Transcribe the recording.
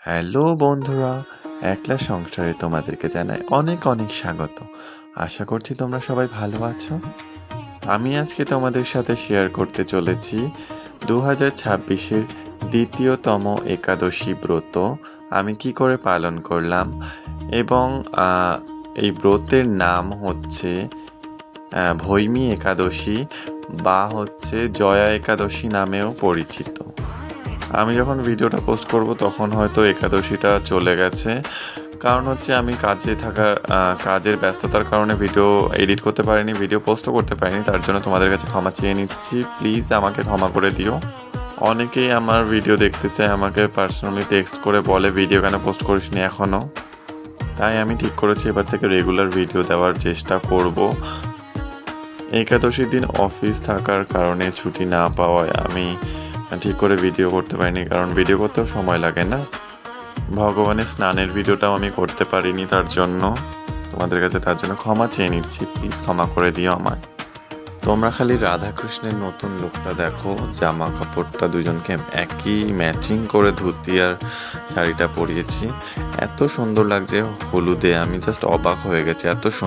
Hello বন্ধুরা, একলা সংসারে তোমাদেরকে জানাই অনেক অনেক স্বাগত। আশা করছি তোমরা সবাই ভালো আছো। আমি আজকে তোমাদের সাথে শেয়ার করতে চলেছি 2026-এর দ্বিতীয়তম একাদশী ব্রত আমি কি করে পালন করলাম, এবং এই ব্রতের নাম হচ্ছে ভৈমী একাদশী বা হচ্ছে জয়া একাদশী নামেও পরিচিত। আমি যখন ভিডিওটা পোস্ট করব তখন হয়তো একাদশীটা চলে গেছে, কারণ হচ্ছে আমি কাজের ব্যস্ততার কারণে ভিডিও এডিট করতে পারিনি, ভিডিও পোস্টও করতে পারিনি। তার জন্য তোমাদের কাছে ক্ষমা চেয়ে নিচ্ছি, প্লিজ আমাকে ক্ষমা করে দিও। অনেকেই আমার ভিডিও দেখতে চায়, আমাকে পার্সোনালি টেক্সট করে বলে ভিডিও কেন পোস্ট করিসনি এখনও। তাই আমি ঠিক করেছি এবার থেকে রেগুলার ভিডিও দেওয়ার চেষ্টা করব। একাদশীর দিন অফিস থাকার কারণে ছুটি না পাওয়ায় আমি ঠিক করে ভিডিও করতে পারিনি, কারণ ভিডিও করতেও সময় লাগে না। ভগবানের স্নানের ভিডিওটাও আমি করতে পারিনি, তোমাদের কাছে তার জন্য ক্ষমা চেয়ে নিচ্ছি, প্লিজ ক্ষমা করে দিও আমায়। তোমরা খালি রাধাকৃষ্ণের নতুন লুকটা দেখো, জামা কাপড়টা দুজনকে একই ম্যাচিং করে ধুতি আর শাড়িটা পরিয়েছি, এত সুন্দর লাগছে হলুদে, আমি জাস্ট অবাক হয়ে গেছি, এত সুন্দর।